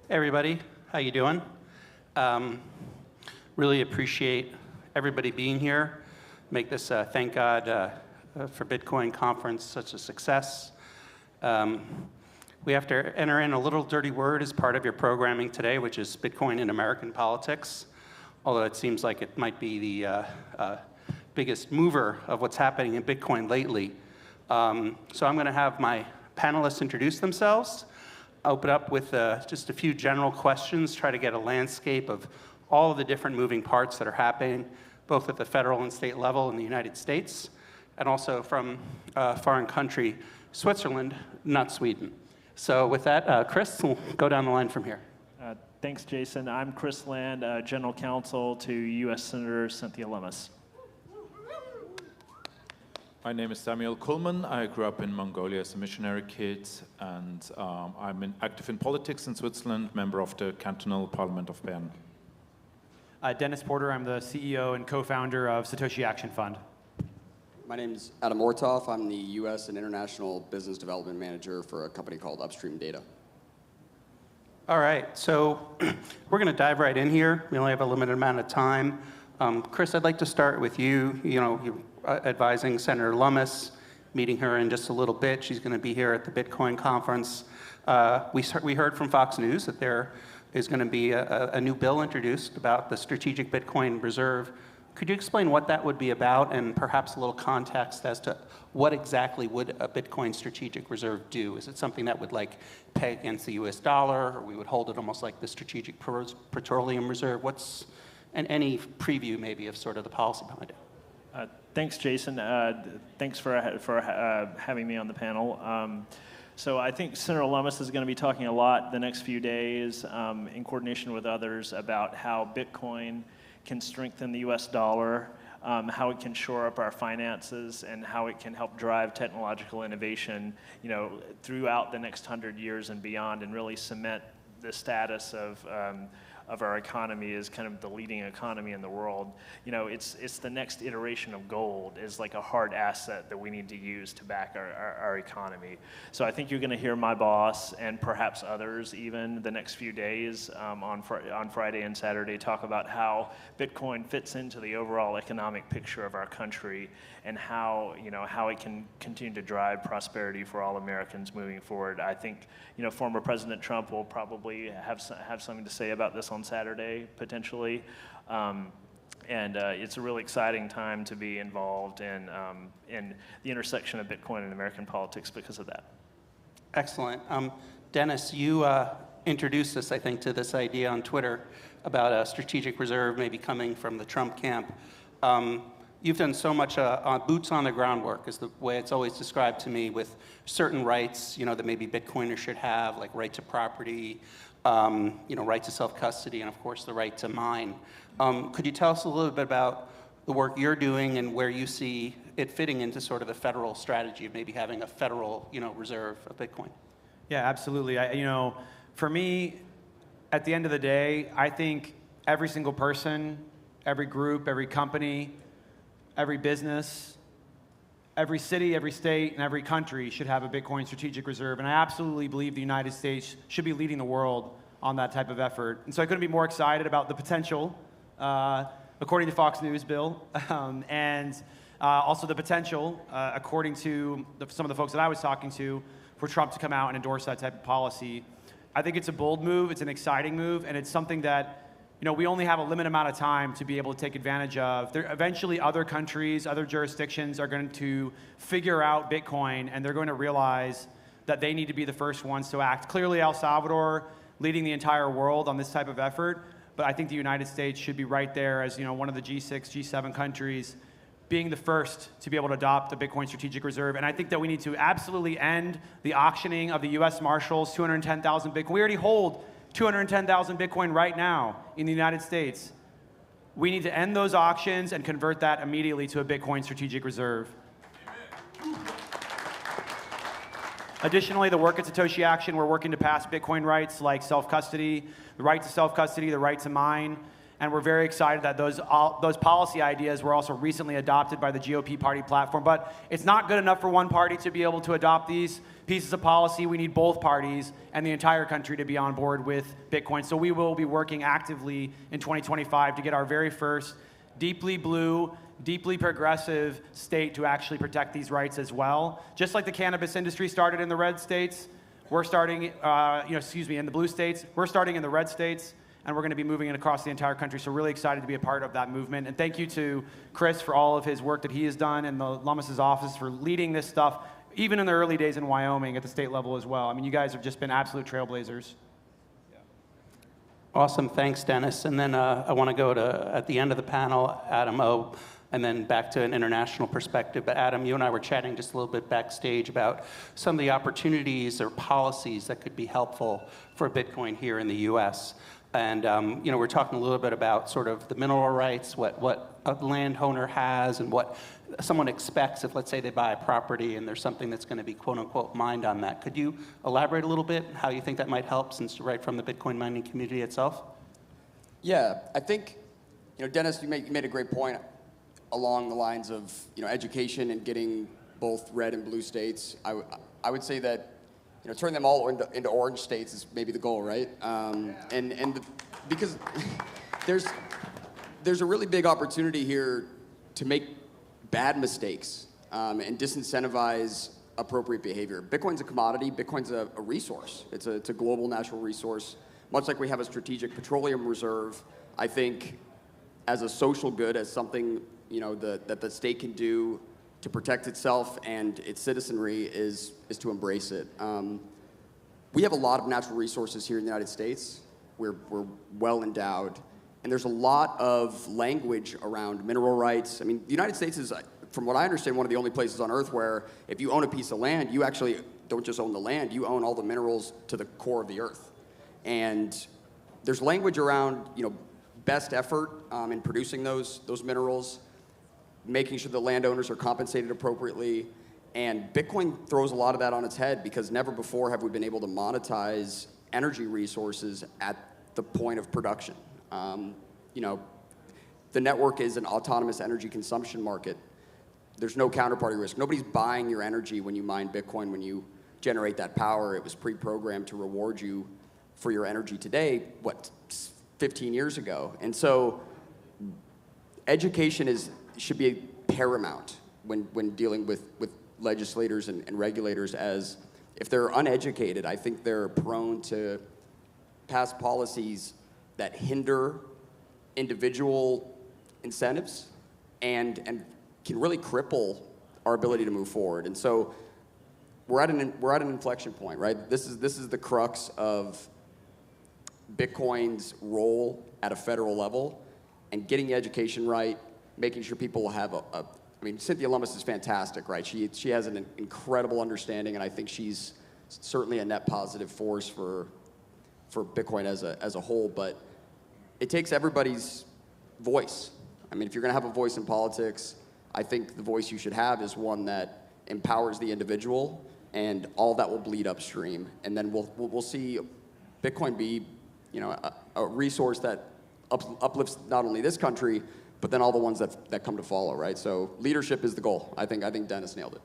Hey everybody, how you doing? Really appreciate everybody being here. Make this, thank God, for Bitcoin conference such a success. We have to enter in a little dirty word as part of your programming today, which is Bitcoin in American politics, although it seems like it might be the biggest mover of what's happening in Bitcoin lately. So I'm going to have my panelists introduce themselves, open up with just a few general questions, try to get a landscape of all of the different moving parts that are happening, both at the federal and state level in the United States, and also from a foreign country, Switzerland, not Sweden. So with that, Chris, we'll go down the line from here. Thanks, Jason. I'm Chris Land, General Counsel to U.S. Senator Cynthia Lummis. My name is Samuel Kullman. I grew up in Mongolia as a missionary kid, and I'm active in politics in Switzerland, member of the Cantonal Parliament of Bern. Dennis Porter. I'm the CEO and co-founder of Satoshi Action Fund. My name is Adam Ortov. I'm the U.S. and International Business Development Manager for a company called Upstream Data. All right, so we're going to dive right in here. We only have a limited amount of time. Chris, I'd like to start with you. You know, you're advising Senator Lummis, meeting her in just a little bit. She's going to be here at the Bitcoin conference. We heard from Fox News that there is going to be a new bill introduced about the strategic Bitcoin reserve. Could you explain what that would be about and perhaps a little context as to what exactly would a Bitcoin strategic reserve do? Is it something that would like peg against the US dollar, or we would hold it almost like the strategic petroleum reserve? And any preview maybe of sort of the policy behind it? Thanks, Jason. Thanks for having me on the panel. So I think Senator Lummis is going to be talking a lot the next few days in coordination with others about how Bitcoin can strengthen the US dollar, how it can shore up our finances, and how it can help drive technological innovation, you know, throughout the next 100 years and beyond, and really cement the status of our economy as kind of the leading economy in the world. You know, it's the next iteration of gold is like a hard asset that we need to use to back our economy. So I think you're going to hear my boss and perhaps others even the next few days on Friday and Saturday talk about how Bitcoin fits into the overall economic picture of our country and how, you know, how it can continue to drive prosperity for all Americans moving forward. I think, you know, former President Trump will probably have something to say about this on Saturday, potentially. It's a really exciting time to be involved in the intersection of Bitcoin and American politics because of that. Excellent. Dennis, you introduced us, I think, to this idea on Twitter about a strategic reserve maybe coming from the Trump camp. You've done so much boots on the ground work, is the way it's always described to me, with certain rights, you know, that maybe Bitcoiners should have, like right to property, you know, right to self-custody, and of course the right to mine. Could you tell us a little bit about the work you're doing and where you see it fitting into sort of the federal strategy of maybe having a federal, you know, reserve of Bitcoin? Yeah, absolutely. You know, for me, at the end of the day, I think every single person, every group, every company, every business, every city, every state, and every country should have a Bitcoin strategic reserve. And I absolutely believe the United States should be leading the world on that type of effort. And so I couldn't be more excited about the potential, according to Fox News, Bill, and also the potential, according to some of the folks that I was talking to, for Trump to come out and endorse that type of policy. I think it's a bold move, it's an exciting move, and it's something that, you know, we only have a limited amount of time to be able to take advantage of. Eventually, other countries, other jurisdictions are going to figure out Bitcoin, and they're going to realize that they need to be the first ones to act. Clearly, El Salvador leading the entire world on this type of effort, but I think the United States should be right there as, you know, one of the G6, G7 countries, being the first to be able to adopt a Bitcoin strategic reserve. And I think that we need to absolutely end the auctioning of the U.S. Marshals 210,000 Bitcoin. We already hold 210,000 Bitcoin right now in the United States. We need to end those auctions and convert that immediately to a Bitcoin strategic reserve. Amen. Additionally, the work at Satoshi Action, we're working to pass Bitcoin rights like self-custody, the right to self-custody, the right to mine. And we're very excited that those policy ideas were also recently adopted by the GOP party platform. But it's not good enough for one party to be able to adopt these pieces of policy. We need both parties and the entire country to be on board with Bitcoin. So we will be working actively in 2025 to get our very first deeply blue, deeply progressive state to actually protect these rights as well. Just like the cannabis industry started in the red states, we're starting, in the blue states, we're starting in the red states, and we're going to be moving it across the entire country. So really excited to be a part of that movement. And thank you to Chris for all of his work that he has done, and the Lummis' office for leading this stuff, even in the early days in Wyoming at the state level as well. I mean, you guys have just been absolute trailblazers. Awesome, thanks, Dennis. And then I want to go to, at the end of the panel, Adam O., and then back to an international perspective. But Adam, you and I were chatting just a little bit backstage about some of the opportunities or policies that could be helpful for Bitcoin here in the US. And we're talking a little bit about sort of the mineral rights, what a landowner has, and what someone expects if, let's say, they buy a property and there's something that's going to be quote unquote mined on that. Could you elaborate a little bit how you think that might help, since you're right from the Bitcoin mining community itself? Yeah, I think, Dennis, you made a great point along the lines of, education and getting both red and blue states. I would say that, turn them all into orange states is maybe the goal, right? Because there's a really big opportunity here to make bad mistakes and disincentivize appropriate behavior. Bitcoin's a commodity. Bitcoin's a resource. It's a global natural resource. Much like we have a strategic petroleum reserve, I think as a social good, as something that the state can do to protect itself and its citizenry is to embrace it. We have a lot of natural resources here in the United States. We're well endowed. And there's a lot of language around mineral rights. I mean, the United States is, from what I understand, one of the only places on Earth where if you own a piece of land, you actually don't just own the land, you own all the minerals to the core of the Earth. And there's language around, best effort in producing those minerals, making sure the landowners are compensated appropriately. And Bitcoin throws a lot of that on its head, because never before have we been able to monetize energy resources at the point of production. The network is an autonomous energy consumption market. There's no counterparty risk. Nobody's buying your energy when you mine Bitcoin, when you generate that power. It was pre-programmed to reward you for your energy today, 15 years ago. And so education should be paramount when dealing with legislators and regulators, as if they're uneducated, I think they're prone to pass policies that hinder individual incentives and can really cripple our ability to move forward. And so we're at an inflection point, right? This is the crux of Bitcoin's role at a federal level, and getting the education right, making sure people have Cynthia Lummis is fantastic, right? She has an incredible understanding, and I think she's certainly a net positive force for Bitcoin as a whole. But it takes everybody's voice. I mean, if you're going to have a voice in politics, I think the voice you should have is one that empowers the individual, and all that will bleed upstream. And then we'll see Bitcoin be, a resource that uplifts not only this country, but then all the ones that come to follow, right? So leadership is the goal. I think Dennis nailed it.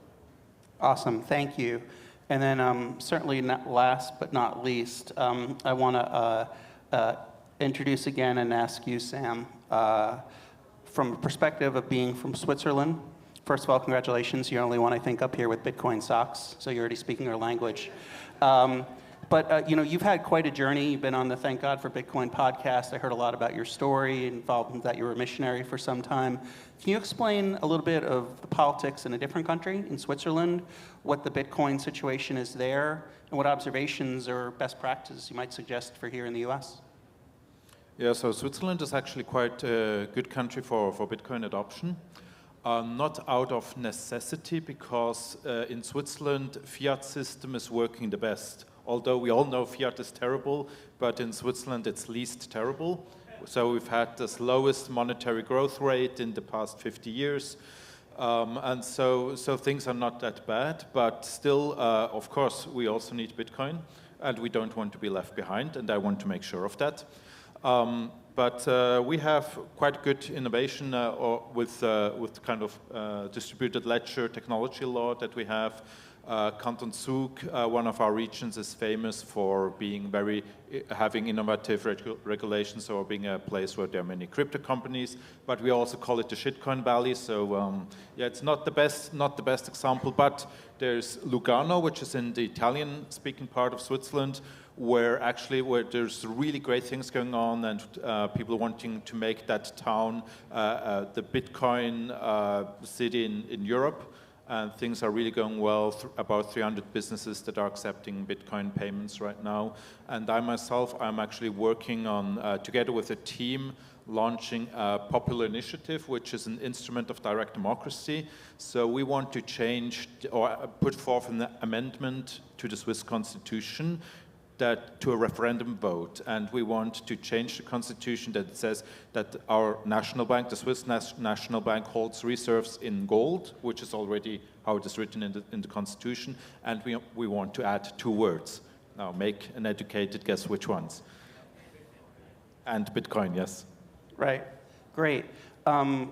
Awesome, thank you. And then certainly not last but not least, I want to introduce again and ask you, Sam, from a perspective of being from Switzerland. First of all, congratulations. You're the only one, I think, up here with Bitcoin socks, so you're already speaking our language. But you've had quite a journey. You've been on the Thank God for Bitcoin podcast. I heard a lot about your story, involved in that you were a missionary for some time. Can you explain a little bit of the politics in a different country, in Switzerland, what the Bitcoin situation is there, and what observations or best practices you might suggest for here in the US? Yeah, so Switzerland is actually quite a good country for Bitcoin adoption. Not out of necessity, because in Switzerland, fiat system is working the best. Although we all know fiat is terrible, but in Switzerland it's least terrible. So we've had the slowest monetary growth rate in the past 50 years. And so things are not that bad, but still, of course, we also need Bitcoin, and we don't want to be left behind, and I want to make sure of that. But we have quite good innovation with kind of distributed ledger technology law that we have. Canton Zug, one of our regions, is famous for having innovative regulations, or being a place where there are many crypto companies. But we also call it the shitcoin valley. So yeah, it's not the best example. But there's Lugano, which is in the Italian-speaking part of Switzerland, where there's really great things going on, and people wanting to make that town the Bitcoin city in Europe. And things are really going well. About 300 businesses that are accepting Bitcoin payments right now. And I myself, I'm actually working on, together with a team, launching a popular initiative, which is an instrument of direct democracy. So we want to change or put forth an amendment to the Swiss Constitution to a referendum vote, and we want to change the constitution that says that our national bank, the Swiss National Bank, holds reserves in gold, which is already how it is written in the constitution, and we want to add 2 words. Now make an educated guess which ones. And Bitcoin, yes. Right, great.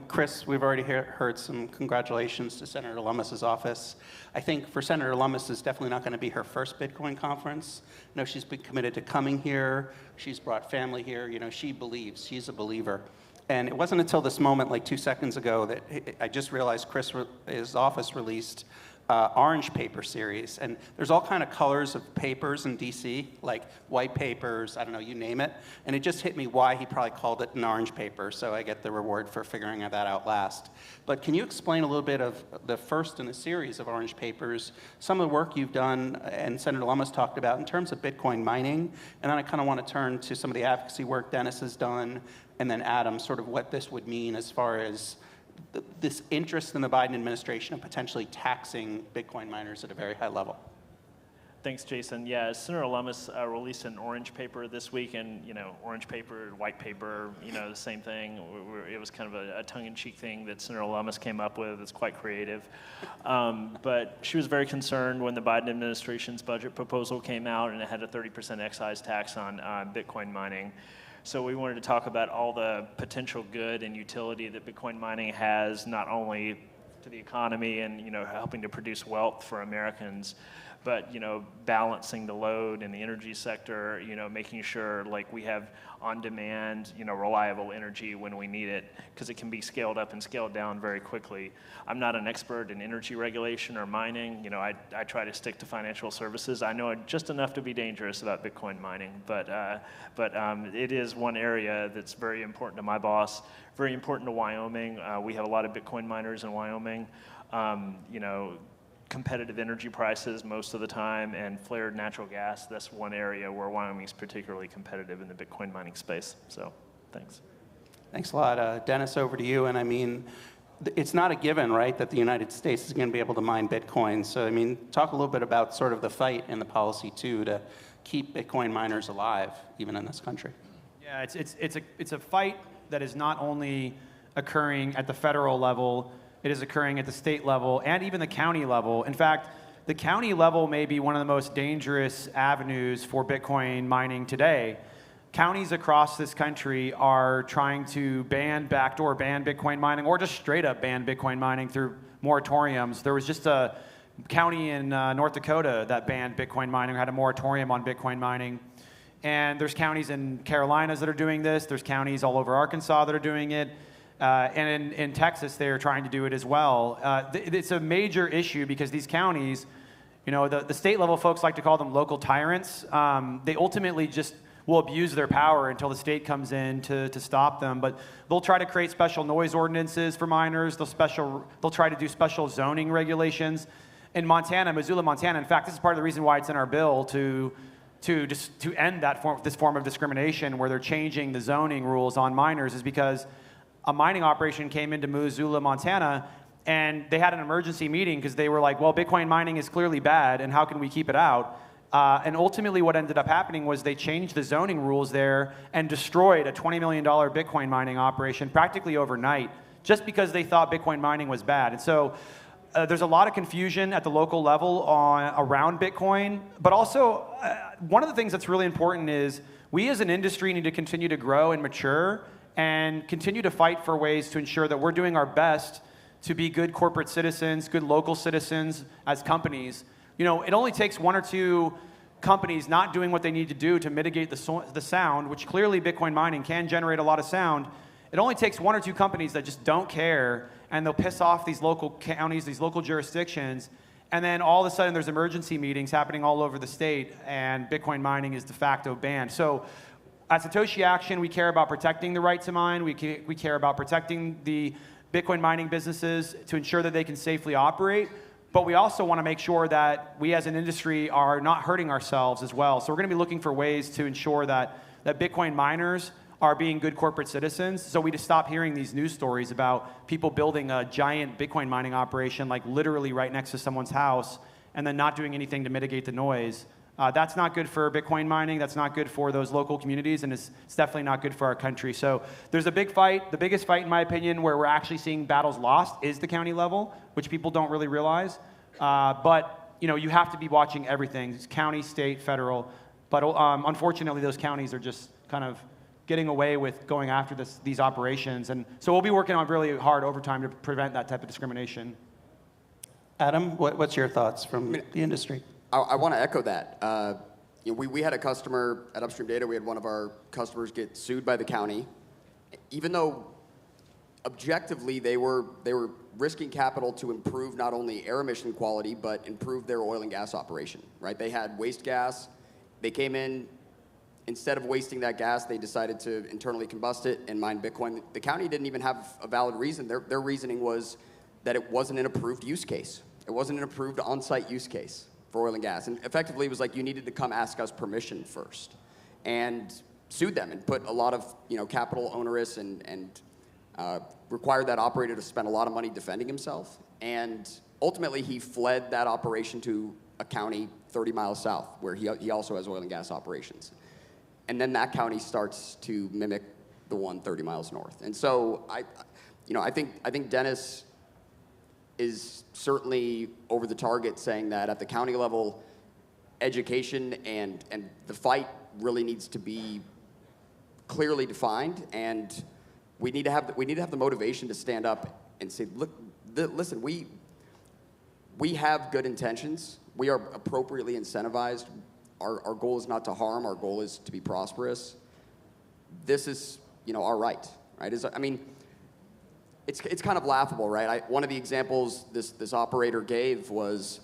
Chris, we've already heard some congratulations to Senator Lummis's office. I think for Senator Lummis, it's definitely not going to be her first Bitcoin conference. I know she's been committed to coming here. She's brought family here. You know, she believes. She's a believer. And it wasn't until this moment, like 2 seconds ago, that I just realized his office released orange paper series. And there's all kind of colors of papers in DC, like white papers, I don't know, you name it. And it just hit me why he probably called it an orange paper, so I get the reward for figuring that out last. But can you explain a little bit of the first in a series of orange papers, some of the work you've done and Senator Lummis talked about in terms of Bitcoin mining? And then I kind of want to turn to some of the advocacy work Dennis has done, and then Adam, sort of what this would mean as far as this interest in the Biden administration of potentially taxing Bitcoin miners at a very high level. Thanks, Jason. Yeah, Senator Lummis released an orange paper this week, and orange paper, white paper, the same thing. It was kind of a tongue-in-cheek thing that Senator Lummis came up with. It's quite creative. But she was very concerned when the Biden administration's budget proposal came out, and it had a 30% excise tax on Bitcoin mining. So we wanted to talk about all the potential good and utility that Bitcoin mining has, not only to the economy and helping to produce wealth for Americans, but balancing the load in the energy sector, making sure like we have on-demand, reliable energy when we need it, because it can be scaled up and scaled down very quickly. I'm not an expert in energy regulation or mining. I try to stick to financial services. I know just enough to be dangerous about Bitcoin mining, but it is one area that's very important to my boss, very important to Wyoming. We have a lot of Bitcoin miners in Wyoming. Competitive energy prices most of the time, and flared natural gas. That's one area where Wyoming is particularly competitive in the Bitcoin mining space. So, thanks. Thanks a lot. Dennis, over to you. And I mean, it's not a given, right, that the United States is going to be able to mine Bitcoin. So, I mean, talk a little bit about sort of the fight and the policy, too, to keep Bitcoin miners alive, even in this country. Yeah, it's a fight that is not only occurring at the federal level, it is occurring at the state level and even the county level. In fact, the county level may be one of the most dangerous avenues for Bitcoin mining today. Counties across this country are trying to backdoor ban Bitcoin mining, or just straight up ban Bitcoin mining through moratoriums. There was just a county in North Dakota that banned Bitcoin mining, or had a moratorium on Bitcoin mining. And there's counties in Carolinas that are doing this. There's counties all over Arkansas that are doing it. And in Texas, they are trying to do it as well. It's a major issue because these counties, the state level folks like to call them local tyrants. They ultimately just will abuse their power until the state comes in to stop them. But they'll try to create special noise ordinances for miners. They'll try to do special zoning regulations. In Montana, Missoula, Montana, in fact, this is part of the reason why it's in our bill to end this form of discrimination, where they're changing the zoning rules on miners, is because a mining operation came into Missoula, Montana, and they had an emergency meeting because they were like, well, Bitcoin mining is clearly bad, and how can we keep it out? And ultimately what ended up happening was they changed the zoning rules there and destroyed a $20 million Bitcoin mining operation practically overnight, just because they thought Bitcoin mining was bad. And so there's a lot of confusion at the local level around Bitcoin, but also one of the things that's really important is we as an industry need to continue to grow and mature and continue to fight for ways to ensure that we're doing our best to be good corporate citizens, good local citizens as companies. You know, it only takes one or two companies not doing what they need to do to mitigate the sound, which clearly Bitcoin mining can generate a lot of sound. It only takes one or two companies that just don't care, and they'll piss off these local counties, these local jurisdictions, and then all of a sudden there's emergency meetings happening all over the state, and Bitcoin mining is de facto banned. So at Satoshi Action, we care about protecting the right to mine. We care about protecting the Bitcoin mining businesses to ensure that they can safely operate. But we also want to make sure that we as an industry are not hurting ourselves as well. So we're going to be looking for ways to ensure that Bitcoin miners are being good corporate citizens. So we just stop hearing these news stories about people building a giant Bitcoin mining operation like literally right next to someone's house and then not doing anything to mitigate the noise. That's not good for Bitcoin mining. That's not good for those local communities, and it's definitely not good for our country. So there's a big fight. The biggest fight, in my opinion, where we're actually seeing battles lost is the county level, which people don't really realize. But you know, you have to be watching everything. It's county, state, federal. But unfortunately, those counties are just kind of getting away with going after these operations. And so we'll be working on really hard overtime to prevent that type of discrimination. Adam, what's your thoughts from the industry? I want to echo that. You know, we had a customer at Upstream Data. We had one of our customers get sued by the county, even though objectively they were risking capital to improve not only air emission quality but improve their oil and gas operation. Right? They had waste gas. They came in. Instead of wasting that gas, they decided to internally combust it and mine Bitcoin. The county didn't even have a valid reason. Their reasoning was that it wasn't an approved use case. It wasn't an approved on-site use case for oil and gas. And effectively, it was like you needed to come ask us permission first. And sued them and put a lot of capital onerous and required that operator to spend a lot of money defending himself. And ultimately, he fled that operation to a county 30 miles south, where he also has oil and gas operations. And then that county starts to mimic the one 30 miles north. And so I think Dennis is certainly over the target, saying that at the county level, education and the fight really needs to be clearly defined, and we need to have the motivation to stand up and say, look, listen, we have good intentions. We are appropriately incentivized. Our goal is not to harm. Our goal is to be prosperous. This is our right? It's kind of laughable, right? One of the examples this operator gave was,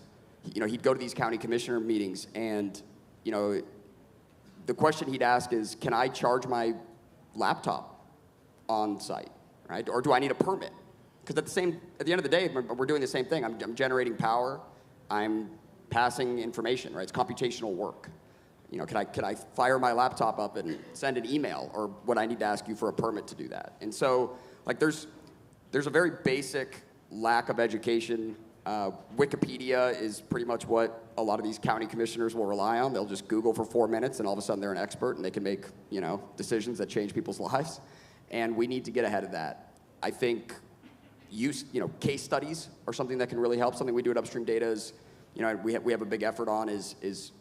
he'd go to these county commissioner meetings, and the question he'd ask is, can I charge my laptop on site, right? Or do I need a permit? Because at the end of the day, we're doing the same thing. I'm generating power. I'm passing information, right? It's computational work. Could I fire my laptop up and send an email, or would I need to ask you for a permit to do that? And so, there's a very basic lack of education. Wikipedia is pretty much what a lot of these county commissioners will rely on. They'll just Google for 4 minutes, and all of a sudden they're an expert, and they can make decisions that change people's lives. And we need to get ahead of that. I think case studies are something that can really help. Something we do at Upstream Data is, we have a big effort on is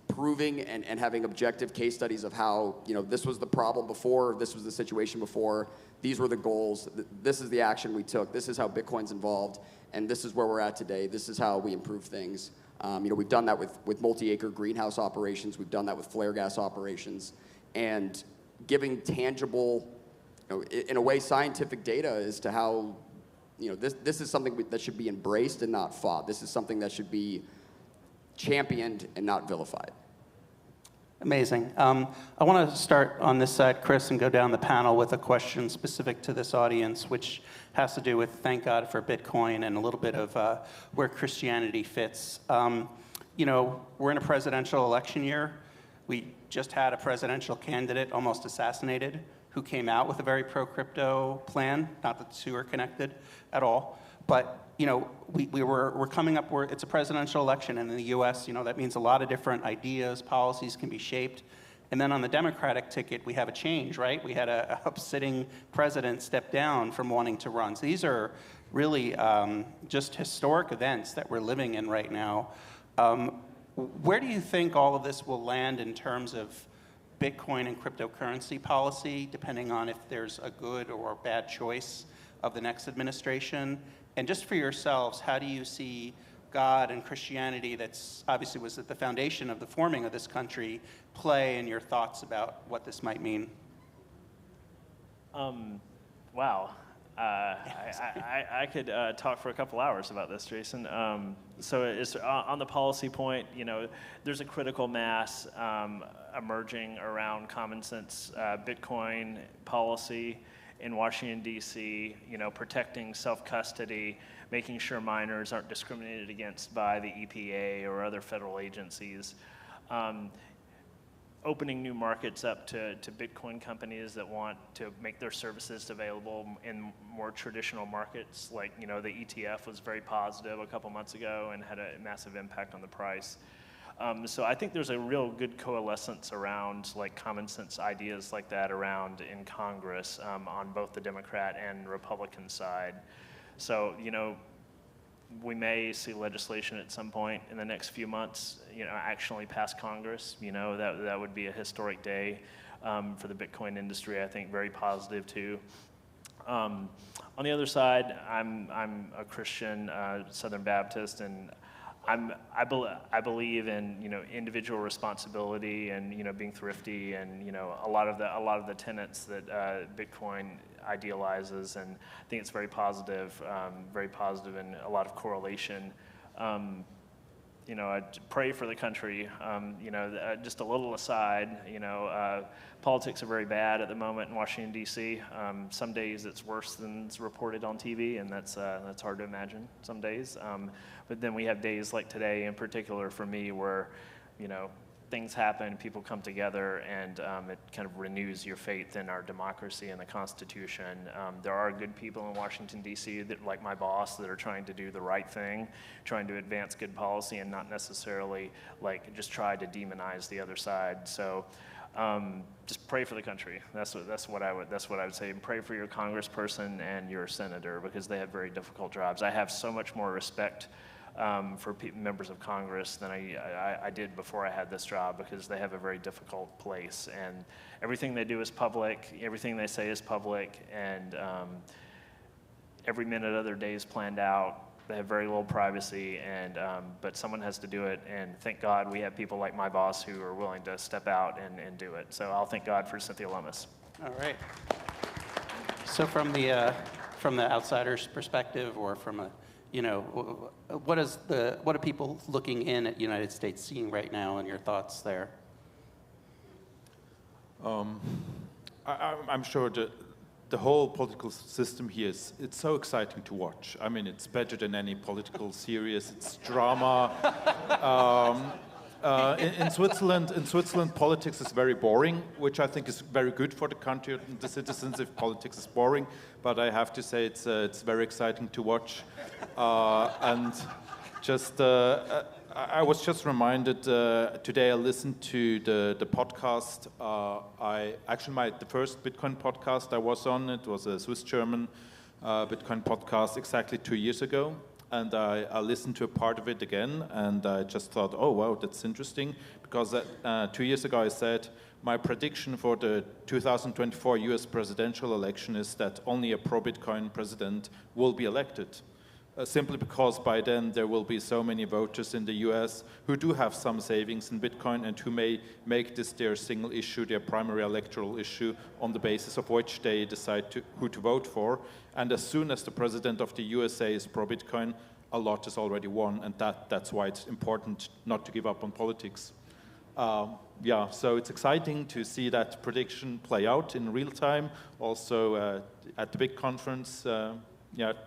proving and having objective case studies of how this was the problem before, this was the situation before. These were the goals. This is the action we took. This is how Bitcoin's involved, and this is where we're at today. This is how we improve things. We've done that with multi-acre greenhouse operations. We've done that with flare gas operations, and giving tangible, in a way, scientific data as to how, this is something that should be embraced and not fought. This is something that should be championed and not vilified. Amazing. I want to start on this side, Chris, and go down the panel with a question specific to this audience, which has to do with thank God for Bitcoin and a little bit of where Christianity fits. We're in a presidential election year. We just had a presidential candidate almost assassinated who came out with a very pro-crypto plan. Not that the two are connected at all, but we're coming up where it's a presidential election, and in the U.S., that means a lot of different ideas, policies can be shaped. And then on the Democratic ticket, we have a change, right? We had a sitting president step down from wanting to run. So these are really just historic events that we're living in right now. Where do you think all of this will land in terms of Bitcoin and cryptocurrency policy, depending on if there's a good or bad choice of the next administration? And just for yourselves, how do you see God and Christianity, that's obviously was at the foundation of the forming of this country, play in your thoughts about what this might mean? Wow. I could talk for a couple hours about this, Jason. So it's, on the policy point, you know, there's a critical mass emerging around common sense Bitcoin policy in Washington, D.C., you know, protecting self-custody, making sure minors aren't discriminated against by the EPA or other federal agencies. Opening new markets up to Bitcoin companies that want to make their services available in more traditional markets, like, you know, the ETF was very positive a couple months ago and had a massive impact on the price. So I think there's a real good coalescence around like common sense ideas like that around in Congress on both the Democrat and Republican side. So, you know, we may see legislation at some point in the next few months, you know, actually pass Congress. You know, that would be a historic day for the Bitcoin industry. I think very positive too. On the other side, I'm a Christian, Southern Baptist, and I believe in, you know, individual responsibility and, you know, being thrifty and, you know, a lot of the tenets that Bitcoin idealizes, and I think it's very positive and a lot of correlation. You know, I pray for the country. You know, just a little aside, you know, politics are very bad at the moment in Washington, D.C. Some days it's worse than it's reported on TV, and that's hard to imagine some days. But then we have days like today in particular for me where, you know, things happen, people come together, and it kind of renews your faith in our democracy and the Constitution. There are good people in Washington, D.C., that, like my boss, that are trying to do the right thing, trying to advance good policy and not necessarily like just try to demonize the other side. So just pray for the country. That's what I would say. And pray for your congressperson and your senator, because they have very difficult jobs. I have so much more respect for members of Congress than I did before I had this job, because they have a very difficult place, and everything they do is public, everything they say is public, and every minute of their day is planned out. They have very little privacy, and but someone has to do it, and thank God we have people like my boss who are willing to step out and do it. So I'll thank God for Cynthia Lummis. All right. So from the outsider's perspective, or from a, you know, what are people looking in at the United States seeing right now, and your thoughts there? I'm sure the whole political system here it's so exciting to watch. I mean, it's better than any political series. It's drama. In Switzerland, politics is very boring, which I think is very good for the country and the citizens if politics is boring. But I have to say it's very exciting to watch. And just I was just reminded today. I listened to the podcast. The first Bitcoin podcast I was on, it was a Swiss-German Bitcoin podcast exactly 2 years ago. And I listened to a part of it again, and I just thought, oh, wow, that's interesting. Because 2 years ago I said, my prediction for the 2024 US presidential election is that only a pro-Bitcoin president will be elected. Simply because by then there will be so many voters in the US who do have some savings in Bitcoin and who may make this their single issue, their primary electoral issue, on the basis of which they decide who to vote for. And as soon as the president of the USA is pro-Bitcoin, a lot is already won, and that's why it's important not to give up on politics. So it's exciting to see that prediction play out in real time. Also at the big conference,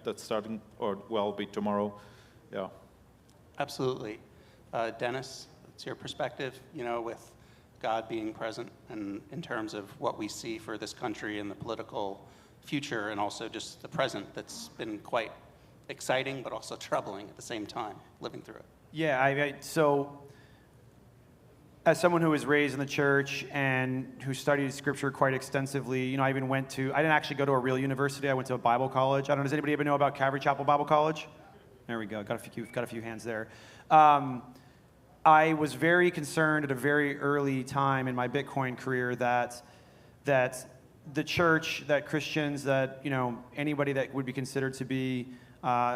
that's starting, or will be tomorrow. Yeah. Absolutely. Dennis, what's your perspective, you know, with God being present and in terms of what we see for this country and the political future, and also just the present that's been quite exciting but also troubling at the same time, living through it? Yeah, so as someone who was raised in the church and who studied scripture quite extensively, you know, I didn't actually go to a real university. I went to a Bible college. I don't know, does anybody ever know about Calvary Chapel Bible College? There we go, got a few hands there. I was very concerned at a very early time in my Bitcoin career that the church, that Christians, that anybody that would be considered to be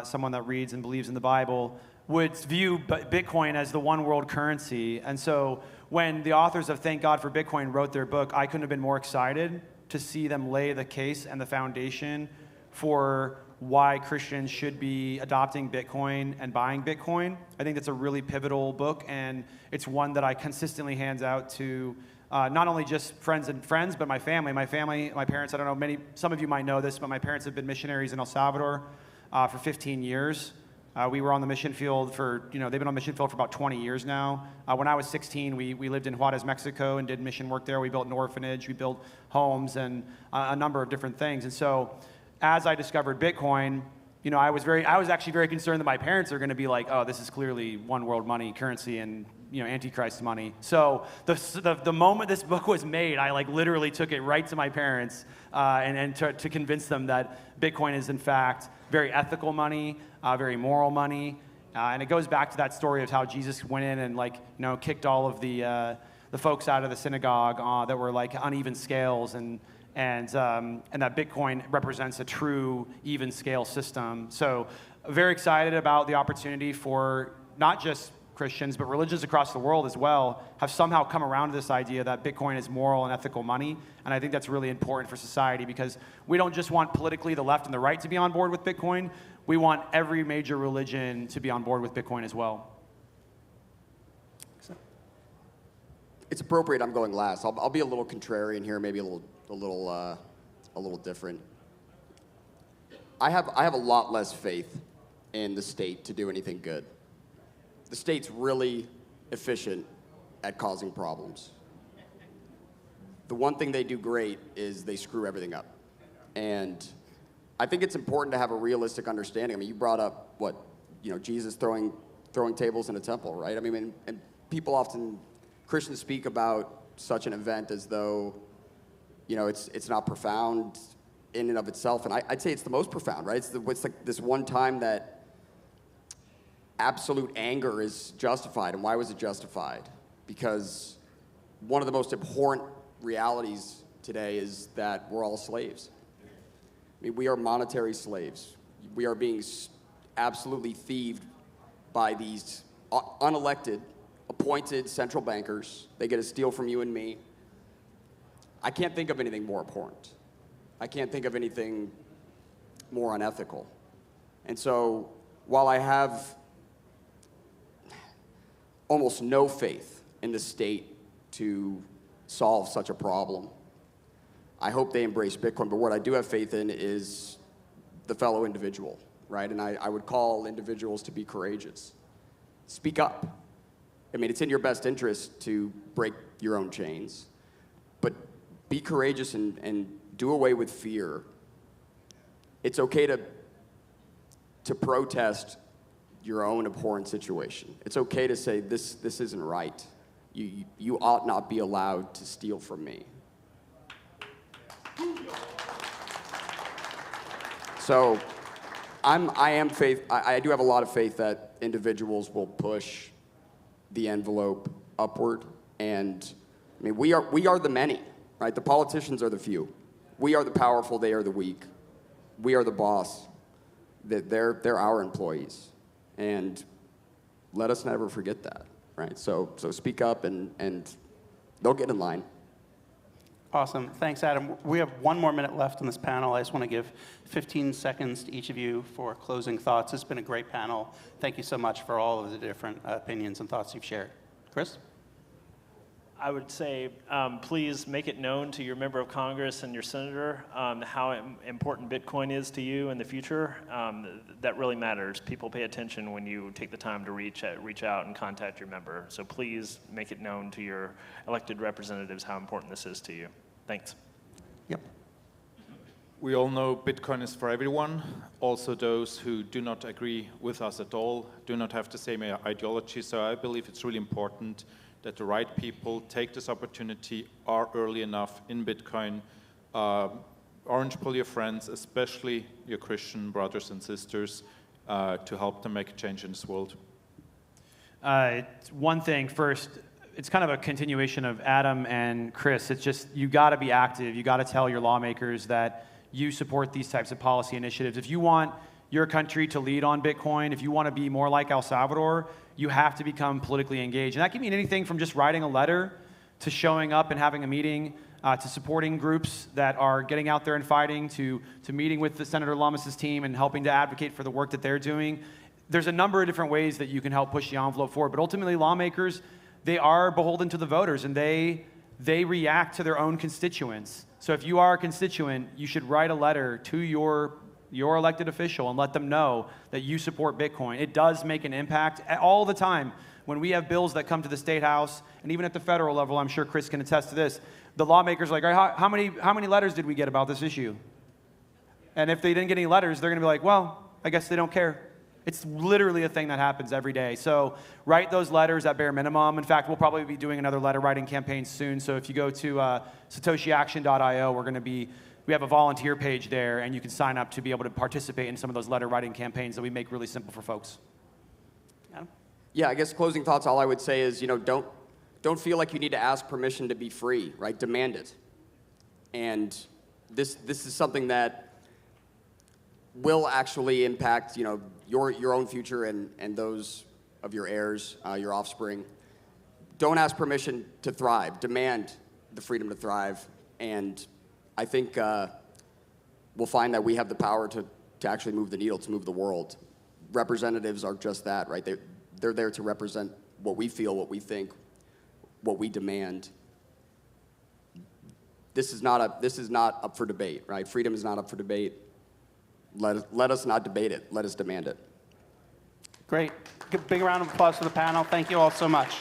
someone that reads and believes in the Bible would view Bitcoin as the one world currency. And so when the authors of Thank God for Bitcoin wrote their book, I couldn't have been more excited to see them lay the case and the foundation for why Christians should be adopting Bitcoin and buying Bitcoin. I think that's a really pivotal book, and it's one that I consistently hand out to not only just friends, but my family. My parents, I don't know, some of you might know this, but my parents have been missionaries in El Salvador for 15 years. We were on the mission field they've been on the mission field for about 20 years now. When I was 16, we lived in Juarez, Mexico, and did mission work there. We built an orphanage, we built homes, and a number of different things. And so, as I discovered Bitcoin, I was actually very concerned that my parents are going to be like, oh, this is clearly one world money currency and Antichrist money. So the moment this book was made, I literally took it right to my parents and to convince them that Bitcoin is in fact very ethical money, very moral money, and it goes back to that story of how Jesus went in and kicked all of the folks out of the synagogue that were uneven scales and that Bitcoin represents a true even scale system. So very excited about the opportunity for not just Christians, but religions across the world as well have somehow come around to this idea that Bitcoin is moral and ethical money. And I think that's really important for society because we don't just want politically the left and the right to be on board with Bitcoin. We want every major religion to be on board with Bitcoin as well. It's appropriate I'm going last. I'll be a little contrarian here, maybe a little different. I have a lot less faith in the state to do anything good. The state's really efficient at causing problems. The one thing they do great is they screw everything up. And I think it's important to have a realistic understanding. I mean, you brought up Jesus throwing tables in a temple, right? I mean, and people often, Christians speak about such an event as though, it's not profound in and of itself. And I'd say it's the most profound, right? It's like this one time that absolute anger is justified. And why was it justified? Because one of the most abhorrent realities today is that we're all slaves. I mean, we are monetary slaves. We are being absolutely thieved by these unelected, appointed central bankers. They get to steal from you and me. I can't think of anything more abhorrent. I can't think of anything more unethical. And so while I have almost no faith in the state to solve such a problem, I hope they embrace Bitcoin. But what I do have faith in is the fellow individual, right? And I would call individuals to be courageous. Speak up. I mean, it's in your best interest to break your own chains, but be courageous and do away with fear. It's okay to protest your own abhorrent situation. It's okay to say, this isn't right. You ought not be allowed to steal from me. So I do have a lot of faith that individuals will push the envelope upward. And I mean, we are the many, right? The politicians are the few. We are the powerful, they are the weak. We are the boss. They're our employees. And let us never forget that, right? So speak up and they'll get in line. Awesome. Thanks, Adam. We have 1 more minute left in this panel. I just want to give 15 seconds to each of you for closing thoughts. It's been a great panel. Thank you so much for all of the different opinions and thoughts you've shared. Chris? I would say, please make it known to your member of Congress and your senator how important Bitcoin is to you in the future. That really matters. People pay attention when you take the time to reach out and contact your member. So please make it known to your elected representatives how important this is to you. Thanks. Yep. We all know Bitcoin is for everyone. Also those who do not agree with us at all, do not have the same ideology. So I believe it's really important that the right people take this opportunity, are early enough in Bitcoin. Orange pull your friends, especially your Christian brothers and sisters, to help them make a change in this world. One thing first, it's kind of a continuation of Adam and Chris. It's just, you got to be active. You got to tell your lawmakers that you support these types of policy initiatives. If you want your country to lead on Bitcoin, if you want to be more like El Salvador, you have to become politically engaged. And that can mean anything from just writing a letter to showing up and having a meeting, to supporting groups that are getting out there and fighting, to meeting with the Senator Lummis' team and helping to advocate for the work that they're doing. There's a number of different ways that you can help push the envelope forward, but ultimately lawmakers, they are beholden to the voters, and they react to their own constituents. So if you are a constituent, you should write a letter to your elected official and let them know that you support Bitcoin. It does make an impact all the time. When we have bills that come to the State House, and even at the federal level, I'm sure Chris can attest to this, the lawmakers are like, all right, how many letters did we get about this issue? And if they didn't get any letters, they're going to be like, well, I guess they don't care. It's literally a thing that happens every day. So write those letters at bare minimum. In fact, we'll probably be doing another letter writing campaign soon. So if you go to satoshiaction.io, we have a volunteer page there, and you can sign up to be able to participate in some of those letter writing campaigns that we make really simple for folks. Adam? Yeah, I guess closing thoughts, all I would say is, don't feel like you need to ask permission to be free, right? Demand it. And this is something that will actually impact, your own future and those of your heirs, your offspring. Don't ask permission to thrive. Demand the freedom to thrive. And I think we'll find that we have the power to actually move the needle, to move the world. Representatives are just that, right? They're there to represent what we feel, what we think, what we demand. This is not up for debate, right? Freedom is not up for debate. Let us not debate it. Let us demand it. Great. Big round of applause for the panel. Thank you all so much.